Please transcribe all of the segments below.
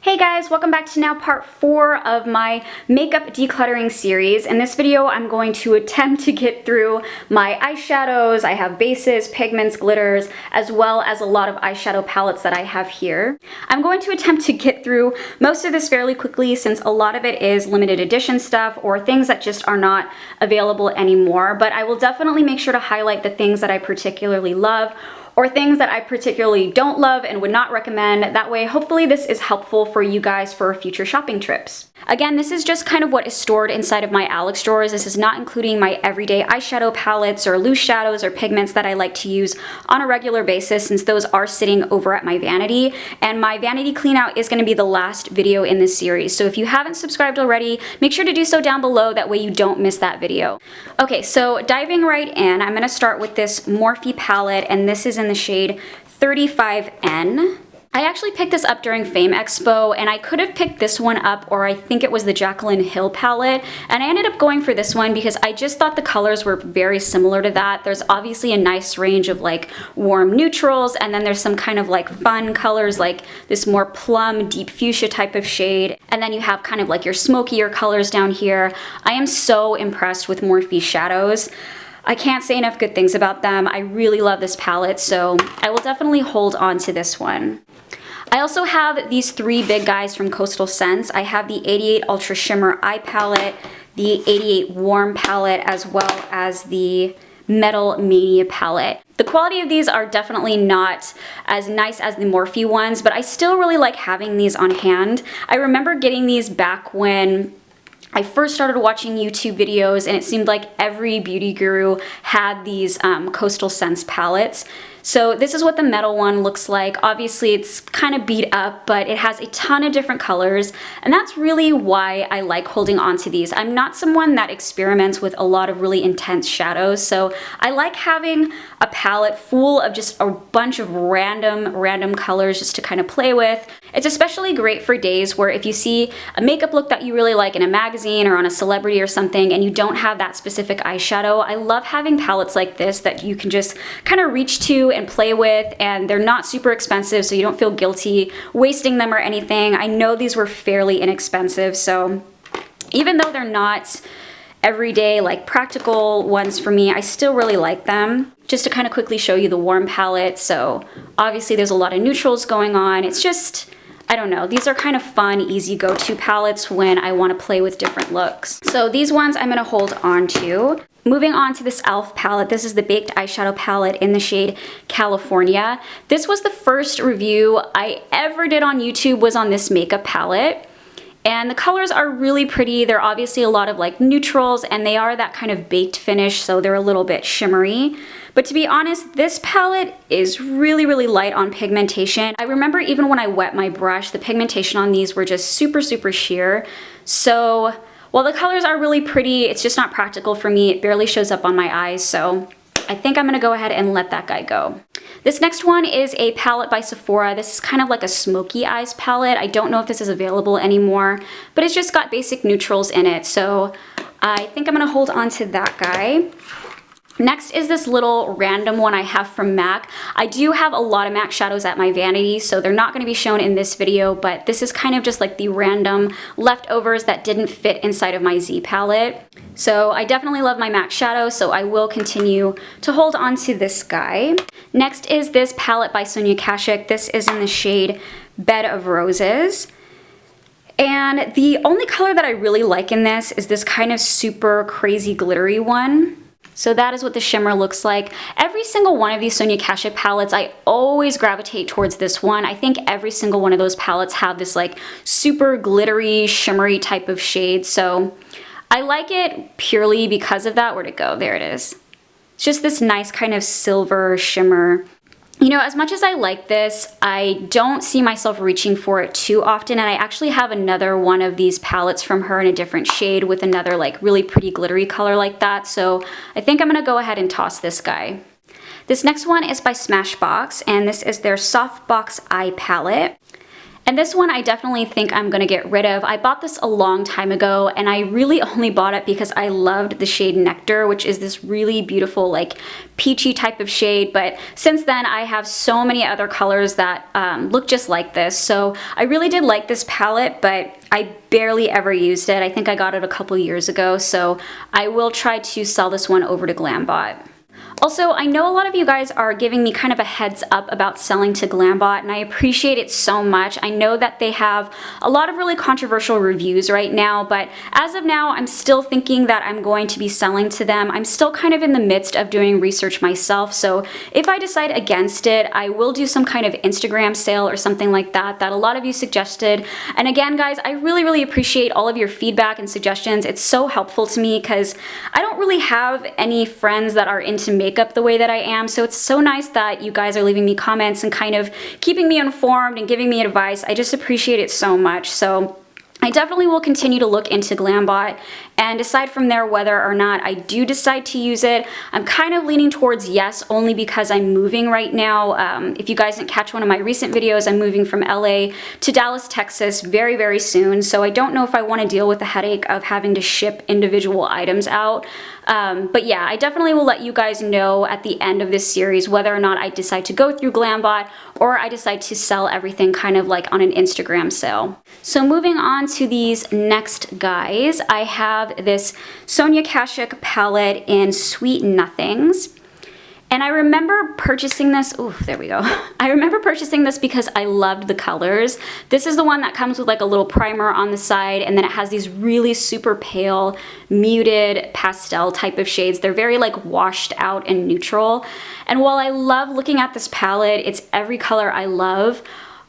Hey guys, welcome back to now part 4 of my makeup decluttering series. In this video, I'm going to attempt to get through my eyeshadows. I have bases, pigments, glitters, as well as a lot of eyeshadow palettes that I have here. I'm going to attempt to get through most of this fairly quickly since a lot of it is limited edition stuff or things that just are not available anymore, but I will definitely make sure to highlight the things that I particularly love or things that I particularly don't love and would not recommend. That way, hopefully this is helpful for you guys for future shopping trips. Again, this is just kind of what is stored inside of my Alex drawers. This is not including my everyday eyeshadow palettes or loose shadows or pigments that I like to use on a regular basis since those are sitting over at my vanity. And my vanity clean out is going to be the last video in this series. So if you haven't subscribed already, make sure to do so down below. That way you don't miss that video. Okay, so diving right in, I'm going to start with this Morphe palette, and this is in the shade 35N. I actually picked this up during Fame Expo, and I could have picked this one up, or I think it was the Jaclyn Hill palette, and I ended up going for this one because I just thought the colors were very similar to that. There's obviously a nice range of like warm neutrals, and then there's some kind of like fun colors like this more plum deep fuchsia type of shade, and then you have kind of like your smokier colors down here. I am so impressed with Morphe shadows. I can't say enough good things about them. I really love this palette, so I will definitely hold on to this one. I also have these 3 big guys from Coastal Scents. I have the 88 Ultra Shimmer Eye Palette, the 88 Warm Palette, as well as the Metal Mania palette. The quality of these are definitely not as nice as the Morphe ones, but I still really like having these on hand. I remember getting these back when I first started watching YouTube videos, and it seemed like every beauty guru had these Coastal Scents palettes. So this is what the metal one looks like. Obviously it's kind of beat up, but it has a ton of different colors, and that's really why I like holding on to these. I'm not someone that experiments with a lot of really intense shadows, so I like having a palette full of just a bunch of random colors just to kind of play with. It's especially great for days where if you see a makeup look that you really like in a magazine or on a celebrity or something and you don't have that specific eyeshadow, I love having palettes like this that you can just kind of reach to and play with, and they're not super expensive, so you don't feel guilty wasting them or anything. I know these were fairly inexpensive, so even though they're not everyday like practical ones for me, I still really like them. Just to kind of quickly show you the warm palette, so obviously there's a lot of neutrals going on. It's just, I don't know, these are kind of fun, easy go-to palettes when I want to play with different looks. So these ones I'm going to hold on to. Moving on to this e.l.f. palette, this is the Baked Eyeshadow palette in the shade California. This was the first review I ever did on YouTube, was on this makeup palette. And the colors are really pretty. They're obviously a lot of like neutrals, and they are that kind of baked finish, so they're a little bit shimmery. But to be honest, this palette is really light on pigmentation. I remember even when I wet my brush, the pigmentation on these were just super sheer. So while the colors are really pretty, it's just not practical for me. It barely shows up on my eyes, so I think I'm gonna go ahead and let that guy go. This next one is a palette by Sephora. This is kind of like a smoky eyes palette. I don't know if this is available anymore, but it's just got basic neutrals in it, so I think I'm gonna hold on to that guy. Next is this little random one I have from MAC. I do have a lot of MAC shadows at my vanity, so they're not going to be shown in this video, but this is kind of just like the random leftovers that didn't fit inside of my Z palette. So I definitely love my MAC shadow, so I will continue to hold on to this guy. Next is this palette by Sonia Kashuk. This is in the shade Bed of Roses. And the only color that I really like in this is this kind of super crazy glittery one. So that is what the shimmer looks like. Every single one of these Sonia Kashuk palettes, I always gravitate towards this one. I think every single one of those palettes have this like super glittery, shimmery type of shade. So I like it purely because of that. Where'd it go? There it is. It's just this nice kind of silver shimmer. You know, as much as I like this, I don't see myself reaching for it too often, and I actually have another one of these palettes from her in a different shade with another like really pretty glittery color like that, so I think I'm gonna go ahead and toss this guy. This next one is by Smashbox, and this is their Softbox Eye Palette. And this one I definitely think I'm gonna get rid of. I bought this a long time ago and I really only bought it because I loved the shade Nectar, which is this really beautiful like peachy type of shade. But since then I have so many other colors that look just like this. So I really did like this palette, but I barely ever used it. I think I got it a couple years ago. So I will try to sell this one over to Glambot. Also, I know a lot of you guys are giving me kind of a heads up about selling to Glambot, and I appreciate it so much. I know that they have a lot of really controversial reviews right now, but as of now, I'm still thinking that I'm going to be selling to them. I'm still kind of in the midst of doing research myself, so if I decide against it, I will do some kind of Instagram sale or something like that a lot of you suggested. And again, guys, I really appreciate all of your feedback and suggestions. It's so helpful to me because I don't really have any friends that are into makeup the way that I am, so it's so nice that you guys are leaving me comments and kind of keeping me informed and giving me advice. I just appreciate it so much. So I definitely will continue to look into Glambot and decide from there whether or not I do decide to use it. I'm kind of leaning towards yes, only because I'm moving right now. If you guys didn't catch one of my recent videos, I'm moving from LA to Dallas, Texas very soon. So I don't know if I want to deal with the headache of having to ship individual items out. But yeah, I definitely will let you guys know at the end of this series whether or not I decide to go through Glambot or I decide to sell everything kind of like on an Instagram sale. So moving on to these next guys, I have this Sonia Kashuk palette in Sweet Nothings. And I remember purchasing this, oh, there we go. I remember purchasing this because I loved the colors. This is the one that comes with like a little primer on the side, and then it has these really super pale, muted pastel type of shades. They're very like washed out and neutral. And while I love looking at this palette, it's every color I love.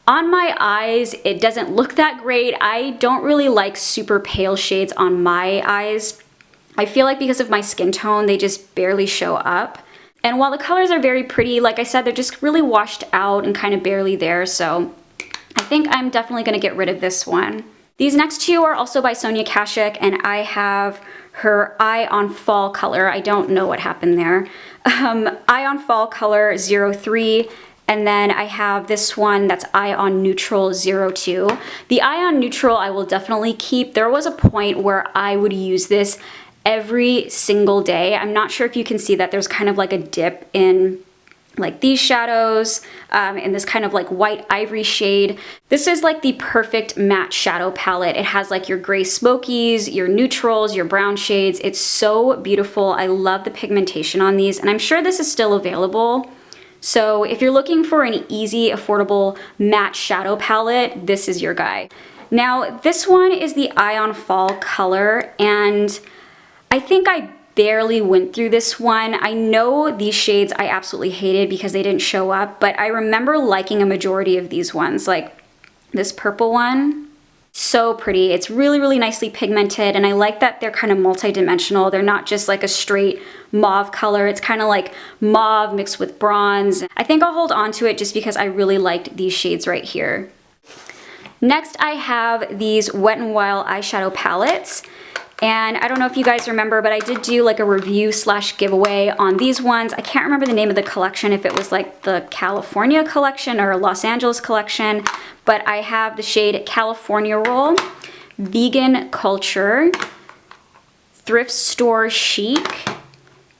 On my eyes, it doesn't look that great. I don't really like super pale shades on my eyes. I feel like because of my skin tone, they just barely show up. And while the colors are very pretty, like I said, they're just really washed out and kind of barely there, so I think I'm definitely going to get rid of this one. These next two are also by Sonia Kashuk, and I have her Eye on Fall color. I don't know what happened there. Eye on Fall color 03, and then I have this one that's Eye on Neutral 02. The Eye on Neutral I will definitely keep. There was a point where I would use this every single day. I'm not sure if you can see that there's kind of like a dip in like these shadows in this kind of like white ivory shade. This is like the perfect matte shadow palette. It has like your gray smokies, your neutrals, your brown shades. It's so beautiful. I love the pigmentation on these, and I'm sure this is still available. So if you're looking for an easy, affordable matte shadow palette, this is your guy. Now this one is the Eye on Fall color, and I think I barely went through this one. I know these shades I absolutely hated because they didn't show up, but I remember liking a majority of these ones, like this purple one. So pretty. It's really nicely pigmented, and I like that they're kind of multi-dimensional. They're not just like a straight mauve color. It's kind of like mauve mixed with bronze. I think I'll hold on to it just because I really liked these shades right here. Next, I have these Wet n Wild eyeshadow palettes. And I don't know if you guys remember, but I did do like a review / giveaway on these ones. I can't remember the name of the collection, if it was like the California collection or Los Angeles collection, but I have the shade California Roll, Vegan Culture, Thrift Store Chic,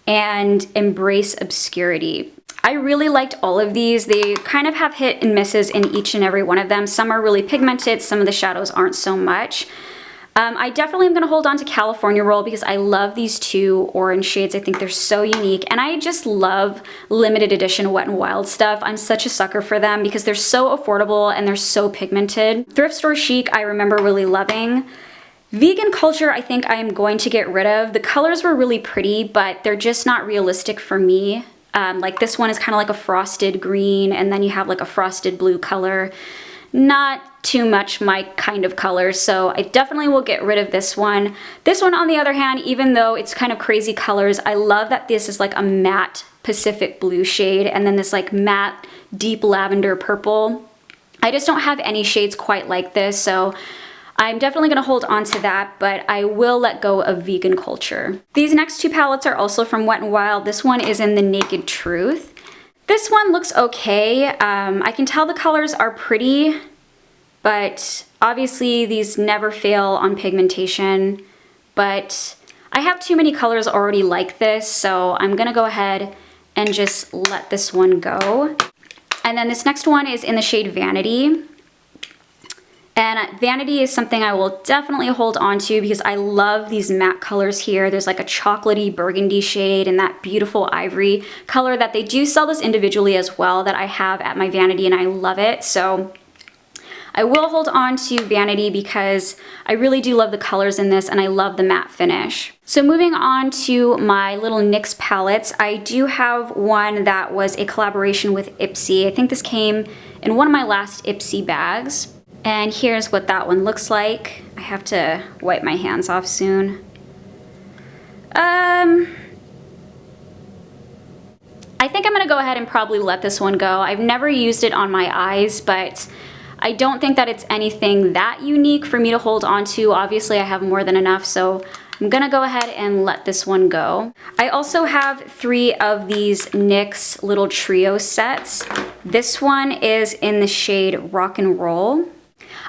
and Embrace Obscurity. I really liked all of these. They kind of have hit and misses in each and every one of them. Some are really pigmented, some of the shadows aren't so much. I definitely am going to hold on to California Roll because I love these two orange shades. I think they're so unique, and I just love limited edition Wet n Wild stuff. I'm such a sucker for them because they're so affordable and they're so pigmented. Thrift Store Chic I remember really loving. Vegan Culture I think I am going to get rid of. The colors were really pretty, but they're just not realistic for me. Like this one is kind of like a frosted green, and then you have like a frosted blue color. Not too much my kind of color, so I definitely will get rid of this one. This one, on the other hand, even though it's kind of crazy colors, I love that this is like a matte Pacific blue shade, and then this like matte deep lavender purple. I just don't have any shades quite like this, so I'm definitely going to hold on to that, but I will let go of Vegan Culture. These next two palettes are also from Wet n Wild. This one is in the Naked Truth. This one looks okay. I can tell the colors are pretty, but obviously these never fail on pigmentation, but I have too many colors already like this, so I'm gonna go ahead and just let this one go. And then this next one is in the shade Vanity. And Vanity is something I will definitely hold on to because I love these matte colors here. There's like a chocolatey burgundy shade and that beautiful ivory color that they do sell this individually as well that I have at my Vanity, and I love it. So I will hold on to Vanity because I really do love the colors in this and I love the matte finish. So moving on to my little NYX palettes, I do have one that was a collaboration with Ipsy. I think this came in one of my last Ipsy bags. And here's what that one looks like. I have to wipe my hands off soon. I think I'm gonna go ahead and probably let this one go. I've never used it on my eyes, but I don't think that it's anything that unique for me to hold on to. Obviously, I have more than enough, so I'm gonna go ahead and let this one go. I also have 3 of these NYX little trio sets. This one is in the shade Rock and Roll.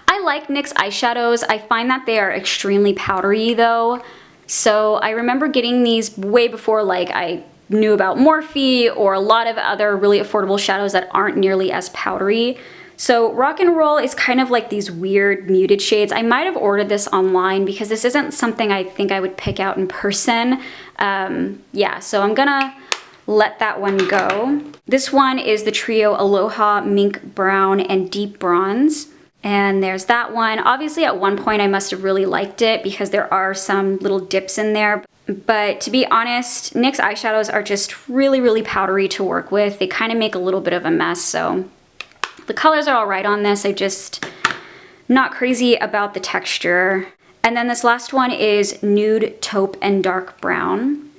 I like NYX eyeshadows. I find that they are extremely powdery though. So I remember getting these way before like I knew about Morphe or a lot of other really affordable shadows that aren't nearly as powdery. So Rock and Roll is kind of like these weird muted shades. I might have ordered this online because this isn't something I think I would pick out in person. Yeah, so I'm gonna let that one go. This one is the trio Aloha, Mink Brown, and Deep Bronze. And there's that one. Obviously at one point I must have really liked it because there are some little dips in there. But to be honest, NYX eyeshadows are just really, really powdery to work with. They kind of make a little bit of a mess, so the colors are all right on this. I'm just not crazy about the texture. And then this last one is Nude, Taupe, and Dark Brown.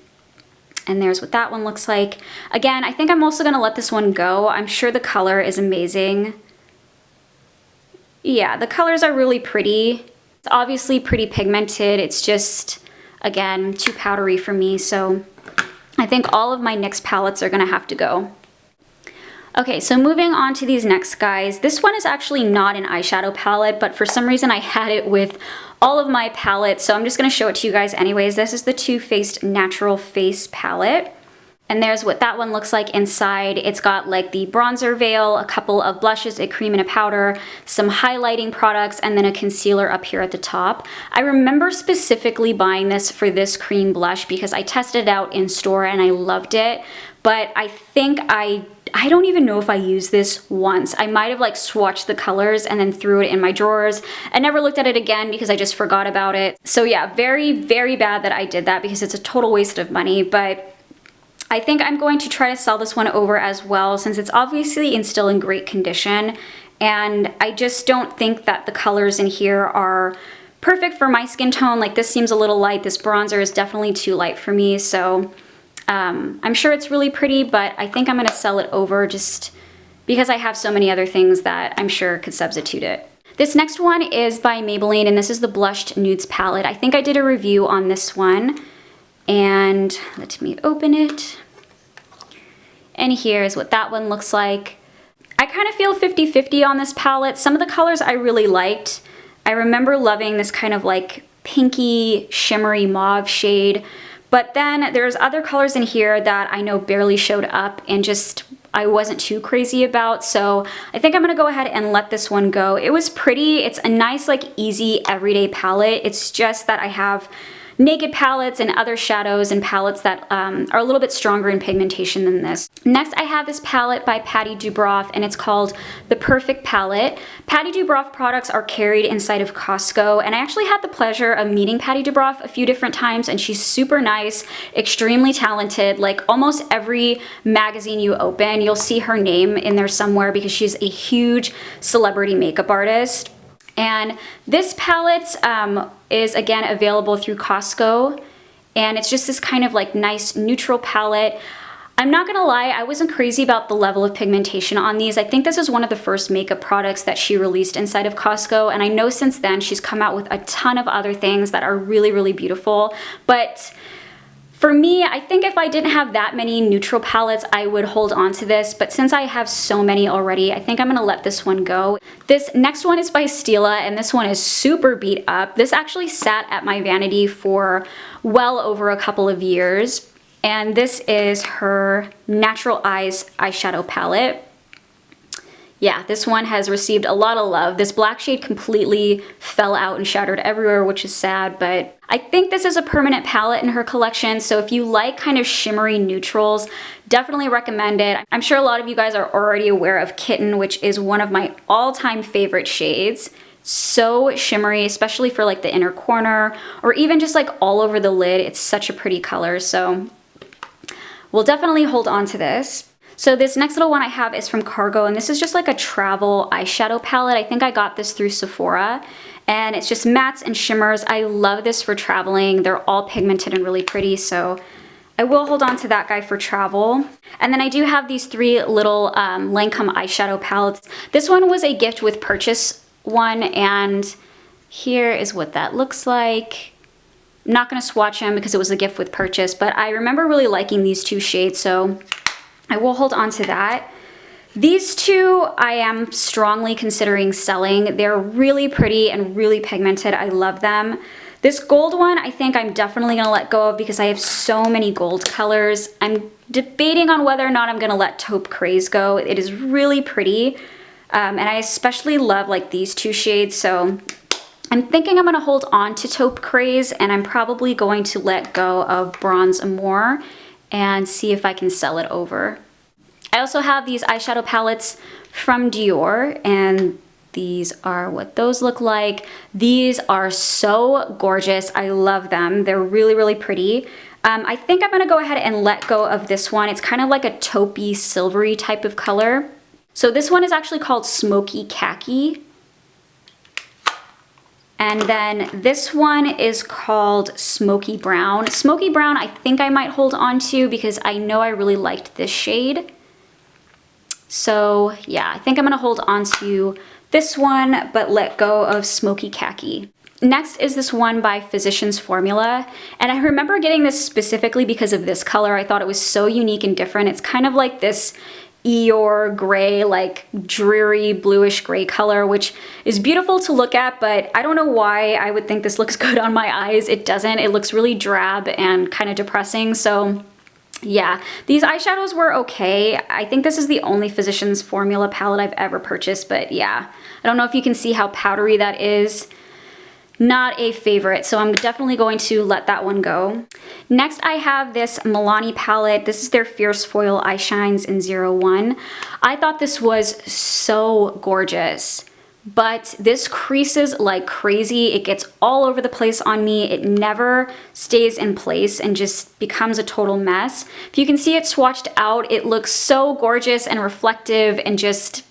And there's what that one looks like. Again, I think I'm also gonna let this one go. I'm sure the color is amazing. Yeah, the colors are really pretty. It's obviously pretty pigmented. It's just, again, too powdery for me. So I think all of my NYX palettes are gonna have to go. Okay, so moving on to these next guys. This one is actually not an eyeshadow palette, but for some reason I had it with all of my palettes, so I'm just gonna show it to you guys anyways. This is the Too Faced Natural Face palette. And there's what that one looks like inside. It's got like the bronzer veil, a couple of blushes, a cream and a powder, some highlighting products, and then a concealer up here at the top. I remember specifically buying this for this cream blush because I tested it out in store and I loved it. But I think I don't even know if I used this once. I might have like swatched the colors and then threw it in my drawers. I never looked at it again because I just forgot about it. So yeah, very, very bad that I did that because it's a total waste of money. But I think I'm going to try to sell this one over as well since it's obviously still in great condition. And I just don't think that the colors in here are perfect for my skin tone. Like this seems a little light. This bronzer is definitely too light for me. So I'm sure it's really pretty, but I think I'm gonna sell it over just because I have so many other things that I'm sure could substitute it. This next one is by Maybelline, and this is the Blushed Nudes palette. I think I did a review on this one, and let me open it. And here's what that one looks like. I kind of feel 50-50 on this palette. Some of the colors I really liked. I remember loving this kind of like pinky, shimmery mauve shade. But then there's other colors in here that I know barely showed up and just I wasn't too crazy about. So I think I'm gonna go ahead and let this one go. It was pretty. It's a nice, like easy everyday palette. It's just that I have naked palettes and other shadows and palettes that are a little bit stronger in pigmentation than this. Next, I have this palette by Paty Dubrow, and it's called The Perfect Palette. Paty Dubrow products are carried inside of Costco, and I actually had the pleasure of meeting Paty Dubrow a few different times, and she's super nice, extremely talented. Like almost every magazine you open, you'll see her name in there somewhere because she's a huge celebrity makeup artist. And this palette is again available through Costco, and it's just this kind of like nice neutral palette. I'm not gonna lie, I wasn't crazy about the level of pigmentation on these. I think this is one of the first makeup products that she released inside of Costco, and I know since then she's come out with a ton of other things that are really, really beautiful. But For me, I think if I didn't have that many neutral palettes, I would hold on to this, but since I have so many already, I think I'm gonna let this one go. This next one is by Stila, and this one is super beat up. This actually sat at my vanity for well over a couple of years, and this is her Natural Eyes eyeshadow palette. Yeah, this one has received a lot of love. This black shade completely fell out and shattered everywhere, which is sad, but I think this is a permanent palette in her collection, so if you like kind of shimmery neutrals, definitely recommend it. I'm sure a lot of you guys are already aware of Kitten, which is one of my all-time favorite shades. So shimmery, especially for like the inner corner, or even just like all over the lid. It's such a pretty color, so we'll definitely hold on to this. So this next little one I have is from Cargo, and this is just like a travel eyeshadow palette. I think I got this through Sephora, and it's just mattes and shimmers. I love this for traveling. They're all pigmented and really pretty, so I will hold on to that guy for travel. And then I do have these three little Lancome eyeshadow palettes. This one was a gift with purchase one, and here is what that looks like. I'm not gonna swatch them because it was a gift with purchase, but I remember really liking these two shades, so I will hold on to that. These two I am strongly considering selling. They're really pretty and really pigmented. I love them. This gold one I think I'm definitely gonna let go of because I have so many gold colors. I'm debating on whether or not I'm gonna let Taupe Craze go. It is really pretty, and I especially love like these two shades, so I'm thinking I'm gonna hold on to Taupe Craze, and I'm probably going to let go of Bronze Amour and see if I can sell it over. I also have these eyeshadow palettes from Dior, and these are what those look like. These are so gorgeous. I love them. They're really, really pretty. I think I'm gonna go ahead and let go of this one. It's kind of like a taupey, silvery type of color. So this one is actually called Smoky Khaki. And then this one is called Smoky Brown. Smoky Brown I think I might hold on to because I know I really liked this shade. So yeah, I think I'm gonna hold on to this one, but let go of Smoky Khaki. Next is this one by Physicians Formula. And I remember getting this specifically because of this color. I thought it was so unique and different. It's kind of like this Eeyore gray, like dreary bluish gray color, which is beautiful to look at, but I don't know why I would think this looks good on my eyes. It doesn't. It looks really drab and kind of depressing. So yeah, these eyeshadows were okay. I think this is the only Physicians Formula palette I've ever purchased, but yeah, I don't know if you can see how powdery that is. Not a favorite, so I'm definitely going to let that one go. Next, I have this Milani palette. This is their Fierce Foil Eye Shines in 01. I thought this was so gorgeous, but this creases like crazy. It gets all over the place on me. It never stays in place and just becomes a total mess. If you can see it swatched out, it looks so gorgeous and reflective and just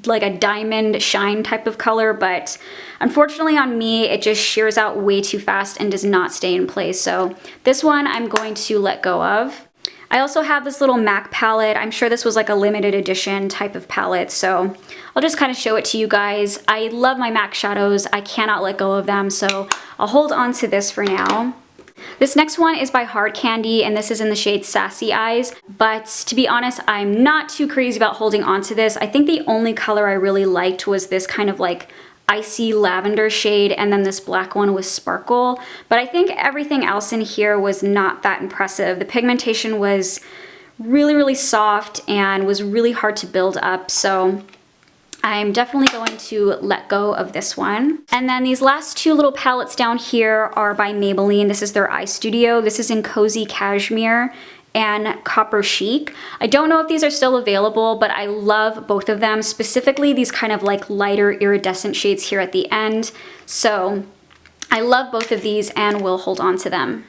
like a diamond shine type of color, but unfortunately on me it just shears out way too fast and does not stay in place, so this one I'm going to let go of. I also have this little MAC palette. I'm sure this was like a limited edition type of palette, so I'll just kind of show it to you guys. I love my MAC shadows. I cannot let go of them, so I'll hold on to this for now. This next one is by Hard Candy, and this is in the shade Sassy Eyes, but to be honest, I'm not too crazy about holding on to this. I think the only color I really liked was this kind of like icy lavender shade, and then this black one was Sparkle, but I think everything else in here was not that impressive. The pigmentation was really, really soft and was really hard to build up, so I'm definitely going to let go of this one. And then these last two little palettes down here are by Maybelline. This is their Eye Studio. This is in Cozy Cashmere and Copper Chic. I don't know if these are still available, but I love both of them, specifically these kind of like lighter iridescent shades here at the end. So I love both of these and will hold on to them.